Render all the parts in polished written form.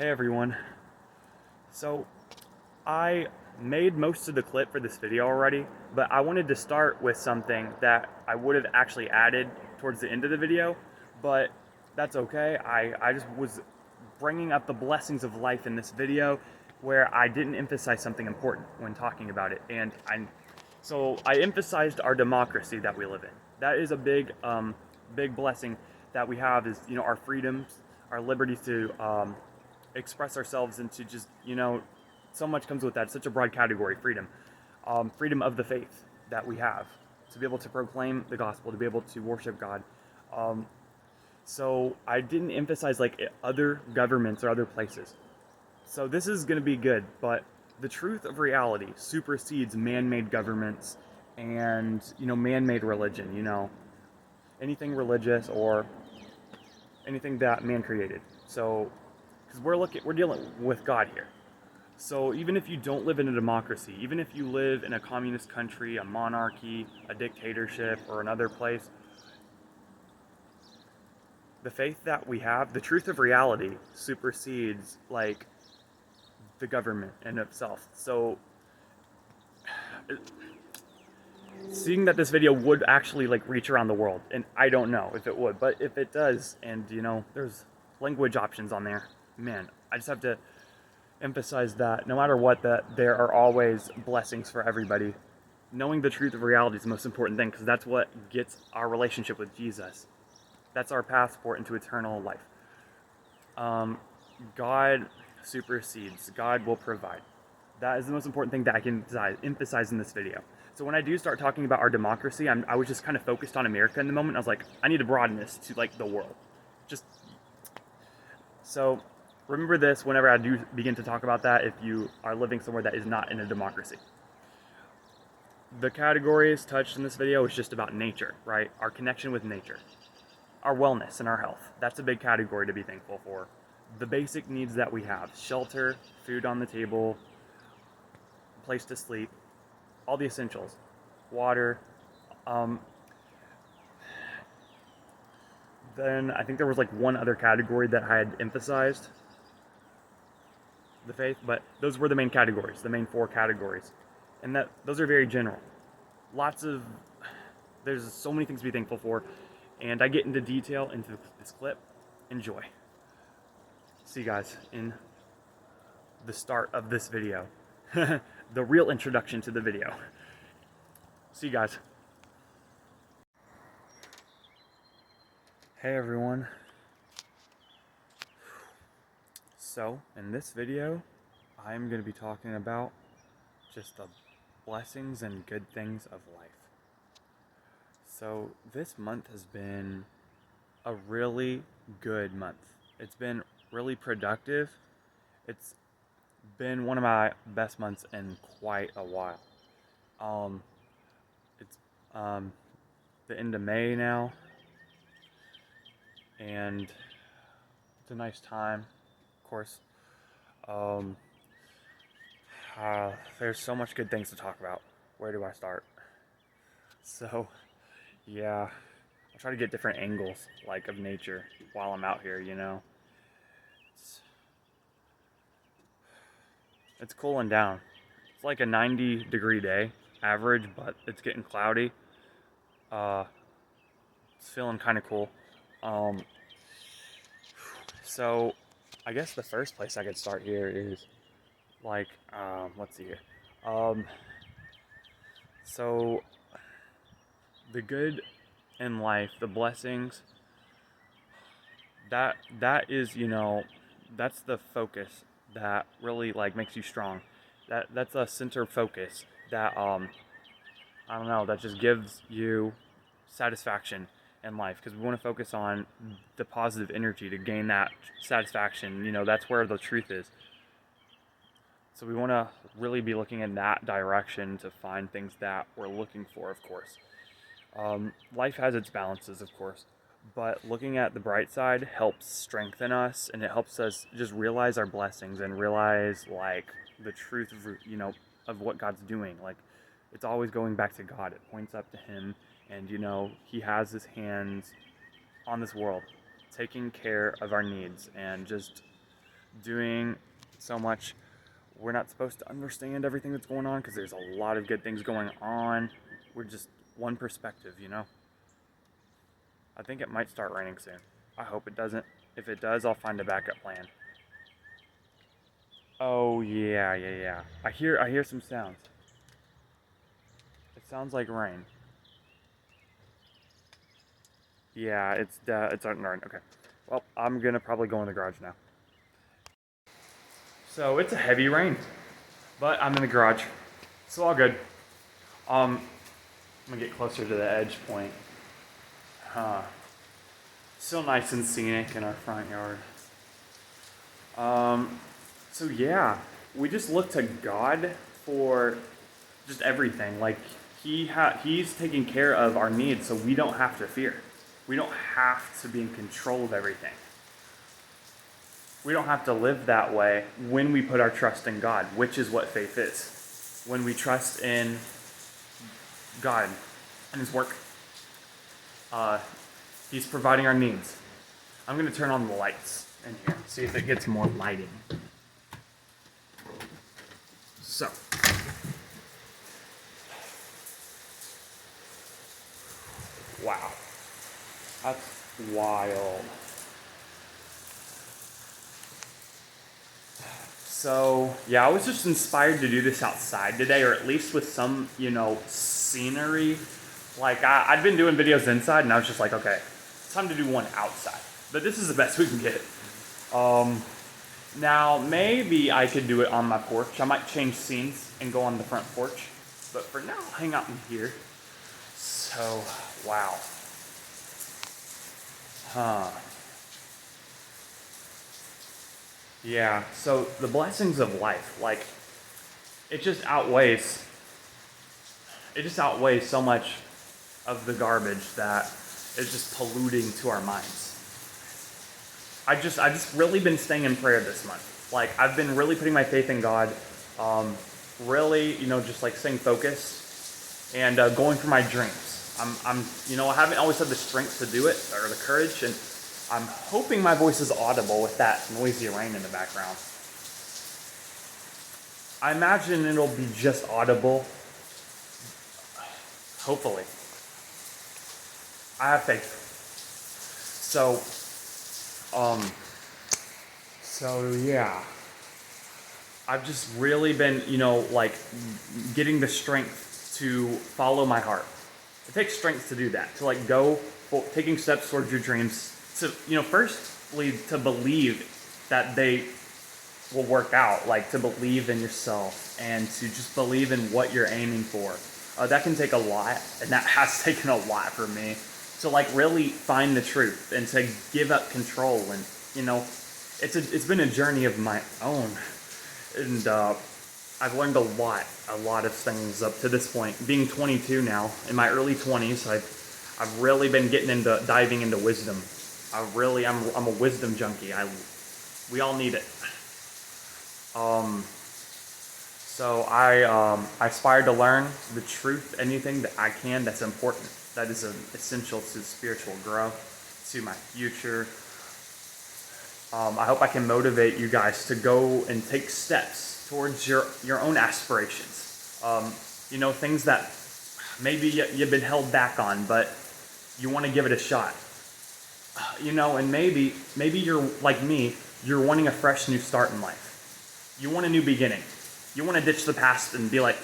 Hey everyone. So I made most of the clip for this video already, but I wanted to start with something that I would have actually added towards the end of the video, but that's okay. I just was bringing up the blessings of life in this video where I didn't emphasize something important when talking about it. So I emphasized our democracy that we live in. That is a big blessing that we have is, our freedoms, our liberties to express ourselves and to just, so much comes with that. It's such a broad category, freedom. Freedom of the faith that we have to be able to proclaim the gospel, to be able to worship God. Um, so I didn't emphasize like other governments or other places. So this is going to be good, but the truth of reality supersedes man-made governments and, man-made religion, anything religious or anything that man created. So because we're dealing with God here. So even if you don't live in a democracy, even if you live in a communist country, a monarchy, a dictatorship, or another place, the faith that we have, the truth of reality, supersedes like the government in itself. So seeing that this video would actually like reach around the world, and I don't know if it would, but if it does, and there's language options on there, man, I just have to emphasize that no matter what, that there are always blessings for everybody. Knowing the truth of reality is the most important thing because that's what gets our relationship with Jesus. That's our passport into eternal life. Um, God supersedes. God will provide. That is the most important thing that I can emphasize in this video. So when I do start talking about our democracy, I was just kind of focused on America in the moment. I was like, I need to broaden this to like the world. Just so remember this whenever I do begin to talk about that if you are living somewhere that is not in a democracy. The categories touched in this video is just about nature, right? Our connection with nature, our wellness and our health. That's a big category to be thankful for. The basic needs that we have: shelter, food on the table, place to sleep, all the essentials, water. Um, then I think there was like one other category that I had emphasized, the faith, but those were the main categories, the main four categories. And that those are very general. Lots of there's so many things to be thankful for, and I get into detail into this clip. Enjoy. See you guys in the start of this video. The real introduction to the video. See you guys. Hey everyone. So, in this video, I'm going to be talking about just the blessings and good things of life. So, this month has been a really good month. It's been really productive. It's been one of my best months in quite a while. It's the end of May now, and it's a nice time, of course. Um, there's so much good things to talk about. Where do I start? So, yeah, I'll try to get different angles, like of nature, while I'm out here. It's, it's cooling down. It's like a 90-degree day, average, but it's getting cloudy. Uh, it's feeling kind of cool. Um, so, I guess the first place I could start here is like, let's see here. Um, so the good in life, the blessings, that is, that's the focus that really like makes you strong. That's a center focus that I don't know, that just gives you satisfaction in life because we want to focus on the positive energy to gain that satisfaction. That's where the truth is. So we want to really be looking in that direction to find things that we're looking for, of course. Life has its balances, of course, but looking at the bright side helps strengthen us, and it helps us just realize our blessings and realize like the truth of of what God's doing. Like it's always going back to God. It points up to Him, and He has His hands on this world, taking care of our needs and just doing so much. We're not supposed to understand everything that's going on because there's a lot of good things going on. We're just one perspective, you know? I think it might start raining soon. I hope it doesn't. If it does, I'll find a backup plan. Oh yeah. I hear some sounds. It sounds like rain. Yeah, it's starting to rain. Okay. Well, I'm gonna probably go in the garage now. So it's a heavy rain, but I'm in the garage. It's all good. I'm gonna get closer to the edge point. Huh. Still nice and scenic in our front yard. So yeah, we just look to God for just everything. Like he's taking care of our needs, so we don't have to fear. We don't have to be in control of everything. We don't have to live that way when we put our trust in God, which is what faith is. When we trust in God and His work, He's providing our needs. I'm going to turn on the lights in here, see if it gets more lighting. So, wow, that's wild. So, yeah, I was just inspired to do this outside today, or at least with some, scenery. Like, I'd been doing videos inside, and I was just like, okay, it's time to do one outside. But this is the best we can get. Now, maybe I could do it on my porch. I might change scenes and go on the front porch. But for now, I'll hang out in here. So, wow. Huh. Yeah, so the blessings of life, like, it just outweighs so much of the garbage that is just polluting to our minds. I just really been staying in prayer this month. Like, I've been really putting my faith in God, really, just like staying focused and going for my dreams. I haven't always had the strength to do it or the courage, and I'm hoping my voice is audible with that noisy rain in the background. I imagine it'll be just audible. Hopefully. I have faith. So yeah. I've just really been, getting the strength to follow my heart. It takes strength to do that, to taking steps towards your dreams, to, firstly, to believe that they will work out, like to believe in yourself and to just believe in what you're aiming for. That can take a lot, and that has taken a lot for me to really find the truth and to give up control. And it's been a journey of my own, and I've learned a lot of things up to this point. Being 22 now, in my early 20s, I've really been diving into wisdom. I'm a wisdom junkie. We all need it. So I aspire to learn the truth, anything that I can that's important, that is essential to spiritual growth, to my future. I hope I can motivate you guys to go and take steps towards your own aspirations. Things that maybe you've been held back on, but you want to give it a shot. And maybe you're like me, you're wanting a fresh new start in life. You want a new beginning. You want to ditch the past and be and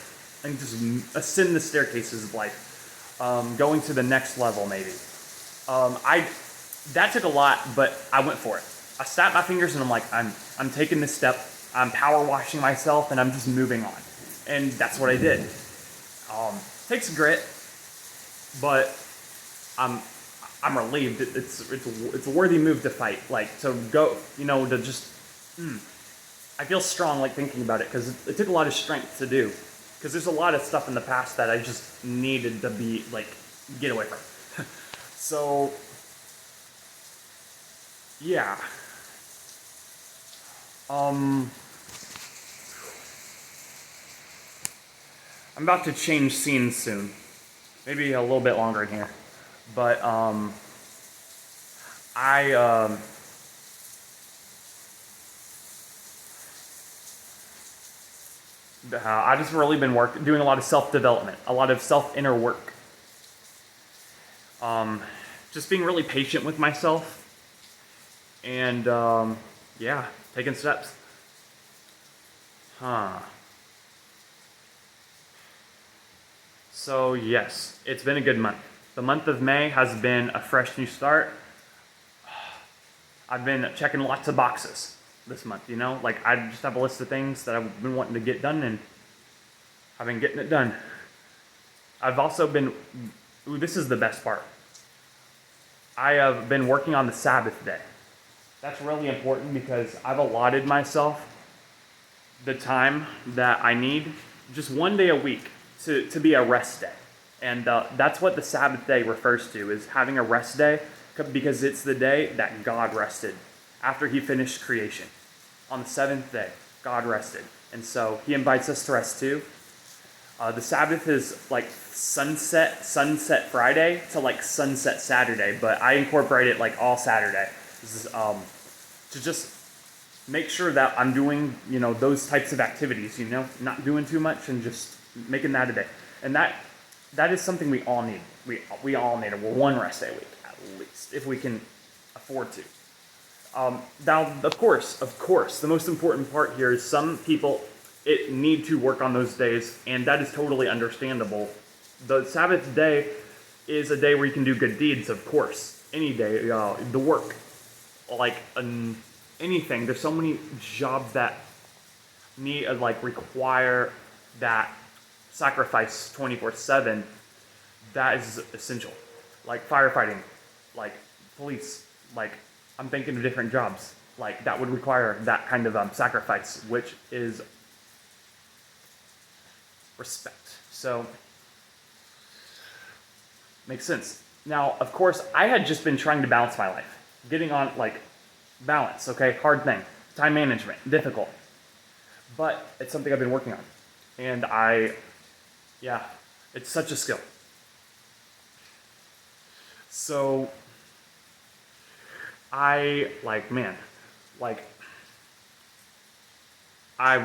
just ascend the staircases of life, going to the next level maybe. That took a lot, but I went for it. I snapped my fingers and I'm like, I'm taking this step. I'm power washing myself and I'm just moving on. And that's what I did. Takes grit, but I'm relieved. It's a worthy move to fight. To go, to just. I feel strong thinking about it because it took a lot of strength to do. Because there's a lot of stuff in the past that I just needed to get away from. So, yeah. I'm about to change scenes soon. Maybe a little bit longer in here. But, I've just really been doing a lot of self-development, a lot of self-inner work. Just being really patient with myself, and yeah, taking steps. Huh. So yes, it's been a good month. The month of May has been a fresh new start. I've been checking lots of boxes this month, you know? Like, I just have a list of things that I've been wanting to get done, and I've been getting it done. I've also been, ooh, this is the best part. I have been working on the Sabbath day. That's really important because I've allotted myself the time that I need, just one day a week, to be a rest day. And that's what the Sabbath day refers to, is having a rest day, because it's the day that God rested after he finished creation. On the seventh day, God rested. And so he invites us to rest too. The Sabbath is like sunset Friday to like sunset Saturday, but I incorporate it like all Saturday. This is to just make sure that I'm doing, you know, those types of activities, you know, not doing too much and just making that a day. And that is something we all need. We all need it. Well, one rest day a week at least, if we can afford to. Now, of course, the most important part here is some people need to work on those days, and that is totally understandable. The Sabbath day is a day where you can do good deeds, of course. Any day, the work, like anything. There's so many jobs that need require that sacrifice 24/7. That is essential, like firefighting, like police, like I'm thinking of different jobs like that would require that kind of sacrifice, which is respect. So makes sense. Now, of course, I had just been trying to balance my life, getting on balance. Okay, hard thing, time management, difficult, but it's something I've been working on, and yeah, it's such a skill. So I man, like I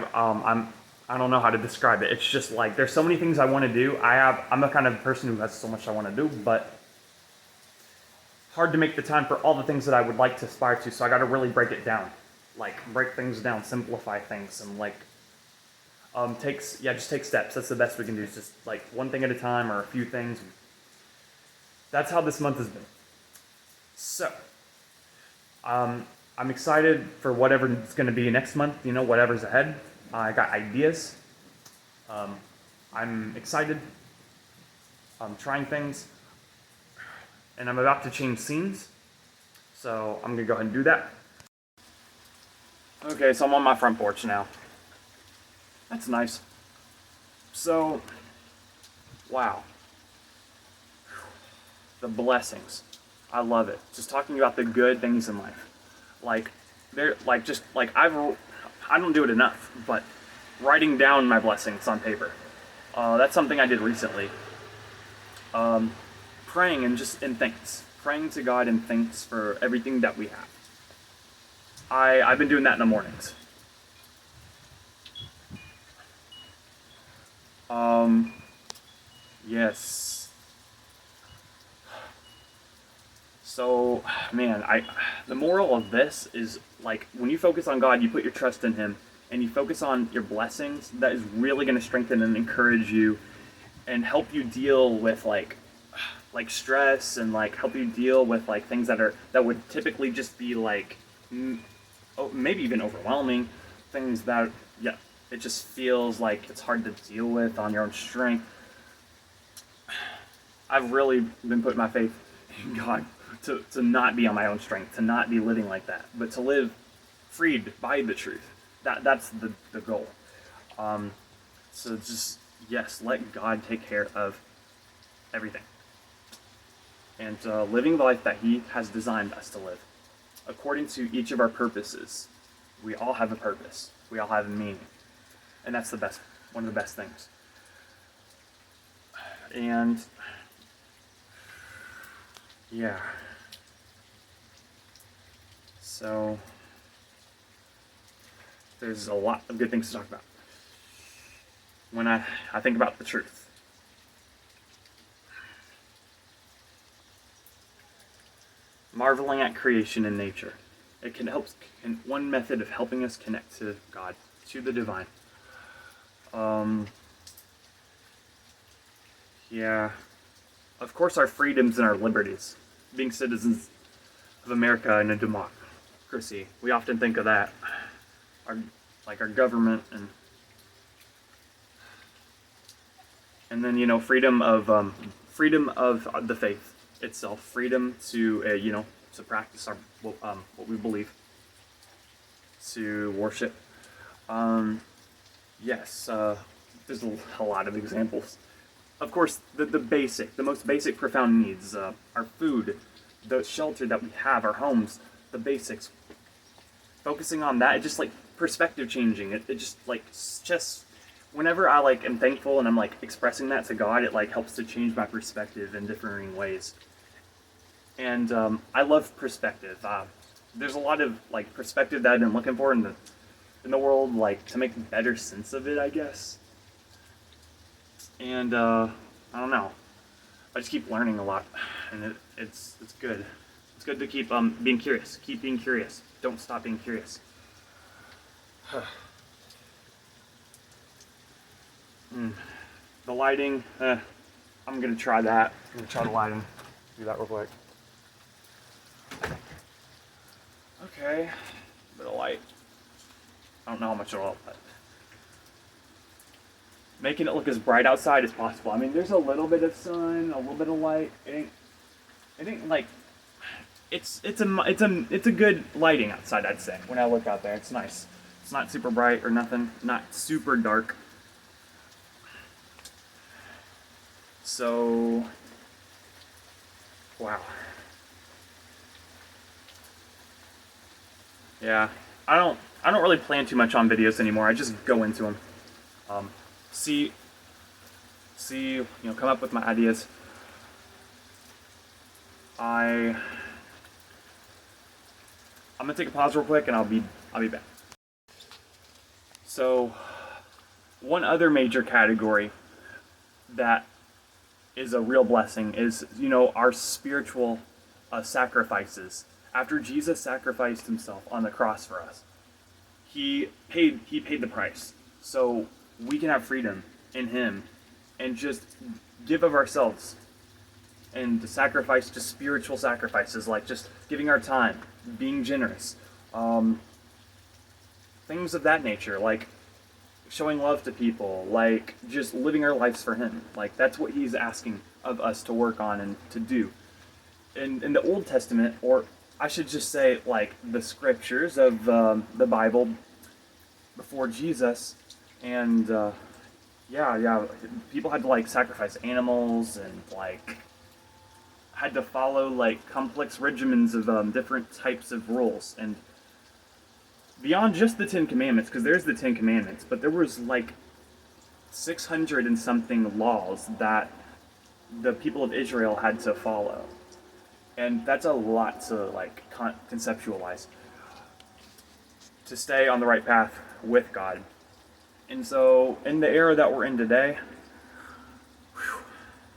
don't know how to describe it. It's just like there's so many things I want to do. I'm a kind of person who has so much I want to do, but hard to make the time for all the things that I would like to aspire to. So I got to really break it down, break things down, simplify things, and just take steps. That's the best we can do. It's just one thing at a time or a few things. That's how this month has been. So I'm excited for whatever it's going to be next month. You know, whatever's ahead. I got ideas. I'm excited. I'm trying things. And I'm about to change scenes. So I'm going to go ahead and do that. Okay, so I'm on my front porch now. That's nice. So, wow. The blessings. I love it. Just talking about the good things in life. I don't do it enough, but writing down my blessings on paper. That's something I did recently. Praying and just in thanks. Praying to God in thanks for everything that we have. I've been doing that in the mornings. Yes. So, man, the moral of this is when you focus on God, you put your trust in Him, and you focus on your blessings. That is really going to strengthen and encourage you, and help you deal with stress, and help you deal with things that would typically just be maybe even overwhelming, things that it just feels like it's hard to deal with on your own strength. I've really been putting my faith in God to not be on my own strength, to not be living like that, but to live freed by the truth. That's the goal. So just, yes, let God take care of everything. And living the life that He has designed us to live, according to each of our purposes. We all have a purpose. We all have a meaning. And that's one of the best things. And yeah. So there's a lot of good things to talk about. when I think about the truth. Marveling at creation and nature. It can help. One method of helping us connect to God, to the divine. Yeah. Of course, our freedoms and our liberties. Being citizens of America in a democracy. We often think of that. Our government and then freedom of the faith itself, freedom to to practice what we believe, to worship. Yes, there's a lot of examples. Of course, the most basic, profound needs, our food, the shelter that we have, our homes, the basics. Focusing on that, it just like perspective changing. It just like just whenever I like am thankful and I'm like expressing that to God, it like helps to change my perspective in differing ways. And I love perspective. There's a lot of like perspective that I've been looking for in the world, like to make better sense of it, I guess. And I don't know. I just keep learning a lot, and it's good. It's good to keep being curious. Keep being curious. Don't stop being curious. The lighting, I'm gonna try that. I'm gonna try the lighting. Do that real quick. Okay, a bit of light. I don't know how much it'll help, but making it look as bright outside as possible. I mean, there's a little bit of sun, a little bit of light. It ain't like it's a good lighting outside, I'd say. When I look out there, it's nice. It's not super bright or nothing, not super dark. So, wow. Yeah, I don't really plan too much on videos anymore. I just go into them. See, come up with my ideas. I'm gonna take a pause real quick, and I'll be back. So, one other major category that is a real blessing is our spiritual sacrifices. After Jesus sacrificed himself on the cross for us, he paid the price, so we can have freedom in him and just give of ourselves and to sacrifice, just spiritual sacrifices, like just giving our time, being generous, things of that nature, like showing love to people, like just living our lives for him. Like that's what he's asking of us to work on and to do. In the Old Testament, or I should just say like the scriptures of the Bible before Jesus, and people had to like sacrifice animals and like had to follow like complex regimens of different types of rules, and beyond just the Ten Commandments, because there's the Ten Commandments, but there was like 600 and something laws that the people of Israel had to follow, and that's a lot to like conceptualize to stay on the right path with God. And so in the era that we're in today,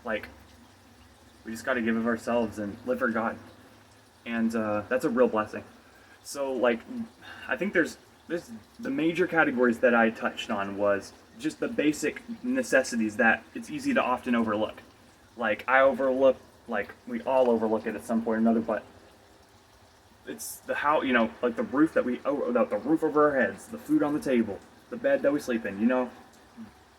like we just got to give of ourselves and live for God, and that's a real blessing. So like I think there's the major categories that I touched on was just the basic necessities that it's easy to often overlook. Like I overlook, like we all overlook it at some point or another, but it's the how, like the roof that the roof over our heads, the food on the table, the bed that we sleep in,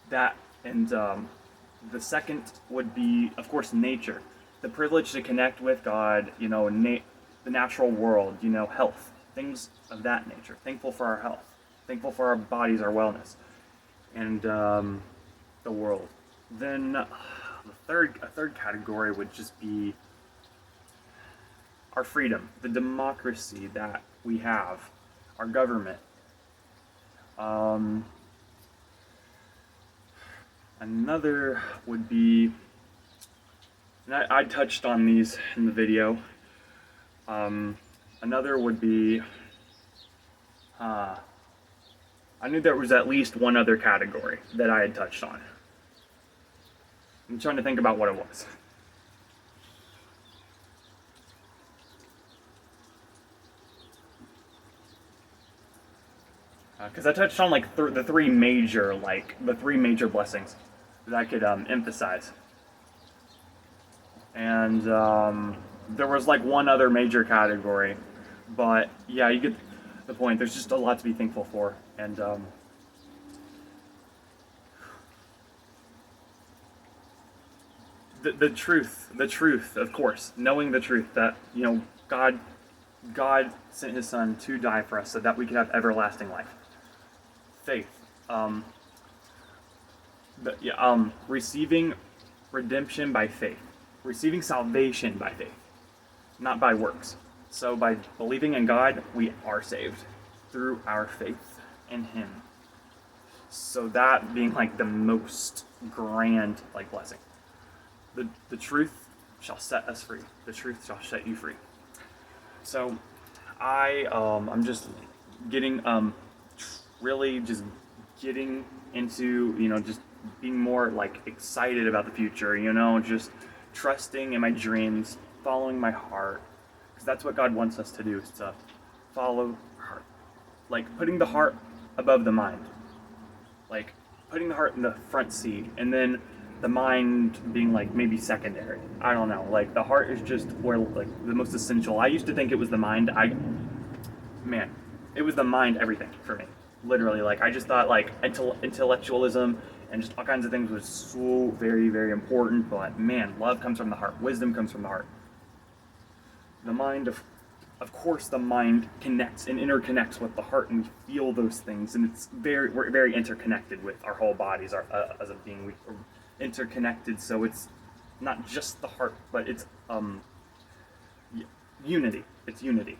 that. And the second would be, of course, nature, the privilege to connect with God, the natural world, health, things of that nature. Thankful for our health, thankful for our bodies, our wellness, and the world. Then a third category would just be our freedom, the democracy that we have, our government. Another would be, and I touched on these in the video. Another would be, I I knew there was at least one other category that I had touched on. I'm trying to think about what it was. Because I touched on like the three major blessings that I could emphasize, and there was like one other major category, but yeah, you get the point. There's just a lot to be thankful for, and the truth, of course, knowing the truth that God sent His Son to die for us so that we could have everlasting life. Faith, receiving redemption by faith, receiving salvation by faith, not by works. So by believing in God, we are saved through our faith in Him. So that being like the most grand like blessing. The truth shall set us free. The truth shall set you free. So I'm just getting really just getting into just being more like excited about the future, just trusting in my dreams, following my heart, because that's what God wants us to do, is to follow heart, like putting the heart above the mind, like putting the heart in the front seat, and then the mind being like maybe secondary. I don't know, like the heart is just where like the most essential. I used to think it was the mind. It was the mind, everything for me, literally. Like I just thought like intellectualism and just all kinds of things was so very, very important, but man, love comes from the heart, wisdom comes from the heart. The mind, of course, the mind connects and interconnects with the heart, and we feel those things, and we're very interconnected with our whole bodies, as a being. We're interconnected, so it's not just the heart, but it's unity. It's unity.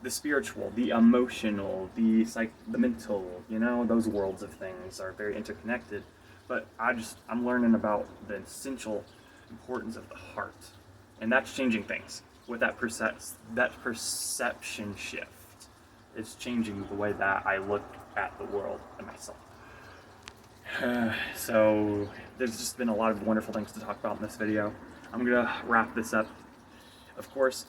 The spiritual, the emotional, the mental, those worlds of things are very interconnected. But I'm learning about the essential importance of the heart, and that's changing things. With that perception shift, it's changing the way that I look at the world and myself. So there's just been a lot of wonderful things to talk about in this video. I'm gonna wrap this up. Of course,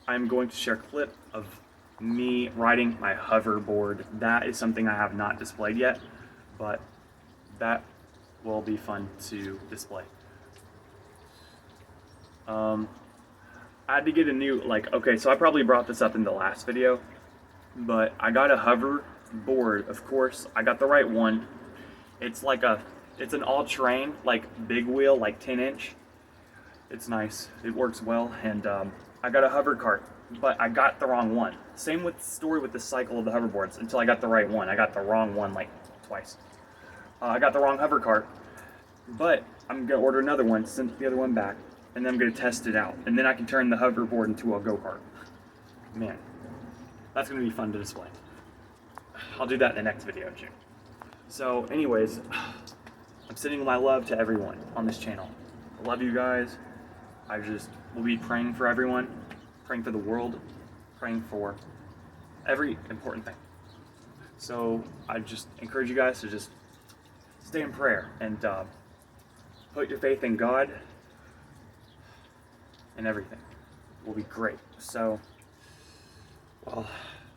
I'm going to share a clip of me riding my hoverboard. That is something I have not displayed yet, but that will be fun to display. I had to get a new, so I probably brought this up in the last video, but I got a hoverboard, of course. I got the right one. It's an all-terrain, big wheel, 10-inch. It's nice. It works well, and I got a hover cart, but I got the wrong one. Same with the story with the cycle of the hoverboards, until I got the right one. I got the wrong one, twice. I got the wrong hover cart, but I'm gonna order another one, send the other one back, and then I'm gonna test it out, and then I can turn the hoverboard into a go-kart. Man, that's gonna be fun to display. I'll do that in the next video in June. So anyways, I'm sending my love to everyone on this channel. I love you guys. I just will be praying for everyone, praying for the world, praying for every important thing. So I just encourage you guys to just stay in prayer and put your faith in God, and everything will be great. So, well,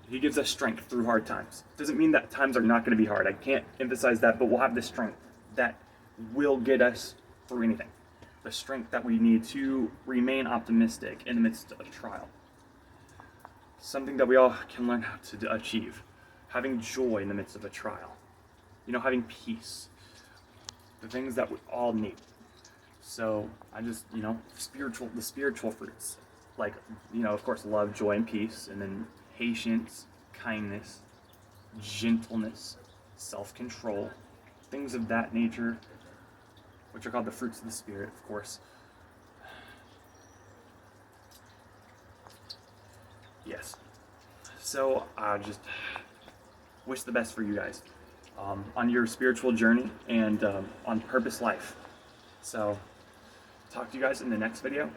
He gives us strength through hard times. Doesn't mean that times are not going to be hard. I can't emphasize that, but we'll have the strength that will get us through anything. The strength that we need to remain optimistic in the midst of trial. Something that we all can learn how to achieve. Having joy in the midst of a trial. Having peace. The things that we all need. So I just, the spiritual fruits. Of course, love, joy, and peace. And then patience, kindness, gentleness, self-control, things of that nature, which are called the fruits of the Spirit, of course. Yes. So I just wish the best for you guys on your spiritual journey and on purpose life. So talk to you guys in the next video.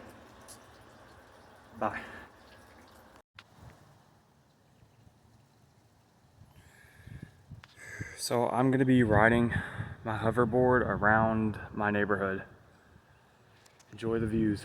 Bye. So I'm gonna be riding my hoverboard around my neighborhood. Enjoy the views.